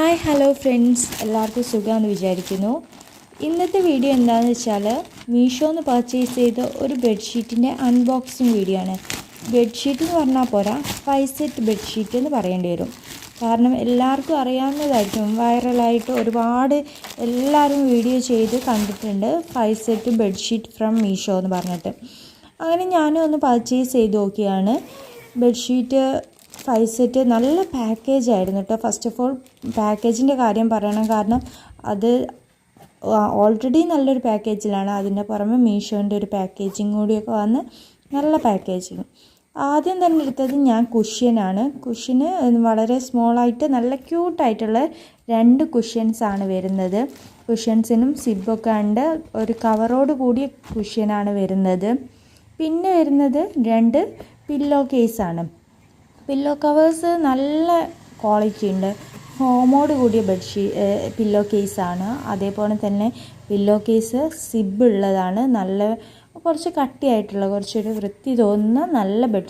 Hi hello friends, എല്ലാവർക്കും സുഖമാണെന്ന് വിചാരിക്കുന്നു. ഇന്നത്തെ വീഡിയോ എന്താണെന്ന് വെച്ചാൽ മീഷോന്ന് പർച്ചേസ് ചെയ്ത ഒരു ബെഡ്ഷീറ്റിൻ്റെ അൺബോക്സിങ് വീഡിയോ ആണ്. ബെഡ്ഷീറ്റ് എന്ന് പറഞ്ഞാൽ പോരാ, 5 സെറ്റ് ബെഡ്ഷീറ്റ് എന്ന് പറയേണ്ടി വരും. കാരണം എല്ലാവർക്കും അറിയാവുന്നതായിരിക്കും, വൈറലായിട്ട് ഒരുപാട് എല്ലാവരും വീഡിയോ ചെയ്ത് കണ്ടിട്ടുണ്ട് 5 സെറ്റ് ബെഡ്ഷീറ്റ് ഫ്രം മീഷോ എന്ന് പറഞ്ഞിട്ട്. അങ്ങനെ ഞാനും ഒന്ന് പർച്ചേസ് ചെയ്ത് നോക്കിയാണ്. ബെഡ്ഷീറ്റ് 5 സെറ്റ് നല്ല പാക്കേജ് ആയിരുന്നു കേട്ടോ. ഫസ്റ്റ് ഓഫ് ഓൾ പാക്കേജിൻ്റെ കാര്യം പറയണം, കാരണം അത് ഓൾറെഡി നല്ലൊരു പാക്കേജിലാണ്. അതിൻ്റെ പുറമെ മീഷോൻ്റെ ഒരു പാക്കേജിങ് കൂടിയൊക്കെ വന്ന് നല്ല പാക്കേജിങ്. ആദ്യം തന്നെ എടുത്തത് ഞാൻ കുഷ്യനാണ്. കുഷ്യന് വളരെ സ്മോളായിട്ട് നല്ല ക്യൂട്ടായിട്ടുള്ള 2 കുഷ്യൻസാണ് വരുന്നത്. കുഷ്യൻസിനും സിബൊക്കെ ഉണ്ട്. ഒരു കവറോട് കൂടിയ കുഷ്യനാണ് വരുന്നത്. പിന്നെ വരുന്നത് 2 പില്ലോ കേസാണ്. പില്ലോ കവേഴ്സ് നല്ല ക്വാളിറ്റി ഉണ്ട്. ഫോമോട് കൂടിയ പില്ലോ കേസാണ്. അതേപോലെ തന്നെ പില്ലോ കേസ് സിബ് ഉള്ളതാണ്. നല്ല കുറച്ച് കട്ടിയായിട്ടുള്ള, കുറച്ചൊരു വൃത്തി തോന്നുന്ന നല്ല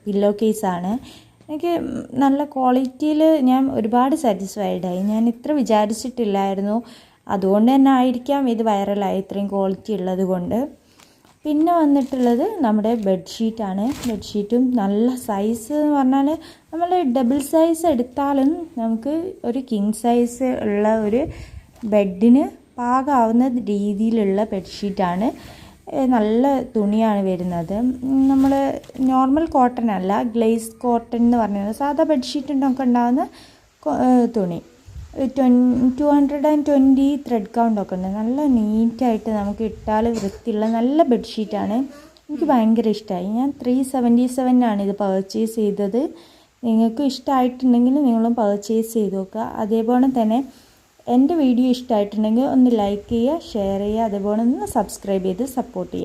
പില്ലോ കേസാണ്. എനിക്ക് നല്ല ക്വാളിറ്റിയിൽ ഞാൻ ഒരുപാട് സാറ്റിസ്ഫൈഡായി. ഞാൻ ഇത്ര വിചാരിച്ചിട്ടില്ലായിരുന്നു. അതുകൊണ്ട് തന്നെ ആയിരിക്കാം ഇത് വൈറലായി, ഇത്രയും ക്വാളിറ്റി ഉള്ളത് കൊണ്ട്. പിന്നെ വന്നിട്ടുള്ളത് നമ്മുടെ ബെഡ്ഷീറ്റാണ്. ബെഡ്ഷീറ്റും നല്ല സൈസ് എന്ന് പറഞ്ഞാൽ നമ്മൾ ഡബിൾ സൈസ് എടുത്താലും നമുക്ക് ഒരു കിങ് സൈസ് ഉള്ള ഒരു ബെഡിന് പാകമാവുന്ന രീതിയിലുള്ള ബെഡ്ഷീറ്റാണ്. നല്ല തുണിയാണ് വരുന്നത്. നമ്മൾ നോർമൽ കോട്ടൺ അല്ല, ഗ്ലേസ് കോട്ടൺ എന്ന് പറഞ്ഞത് സാധാ ബെഡ്ഷീറ്റിനൊക്കെ ഉണ്ടാകുന്ന തുണി. 220 ത്രെഡ് കൗണ്ടൊക്കെ ഉണ്ട്. നല്ല നീറ്റായിട്ട് നമുക്ക് ഇട്ടാൽ വൃത്തിയുള്ള നല്ല ബെഡ്ഷീറ്റാണ്. എനിക്ക് ഭയങ്കര ഇഷ്ടമായി. ഞാൻ 377 ഇത് പർച്ചേസ് ചെയ്തത്. നിങ്ങൾക്ക് ഇഷ്ടമായിട്ടുണ്ടെങ്കിൽ നിങ്ങളും പർച്ചേസ് ചെയ്ത് നോക്കുക. അതേപോലെ തന്നെ എൻ്റെ വീഡിയോ ഇഷ്ടമായിട്ടുണ്ടെങ്കിൽ ഒന്ന് ലൈക്ക് ചെയ്യുക, ഷെയർ ചെയ്യുക, അതേപോലെ ഒന്ന് സബ്സ്ക്രൈബ് ചെയ്ത് സപ്പോർട്ട് ചെയ്യുക.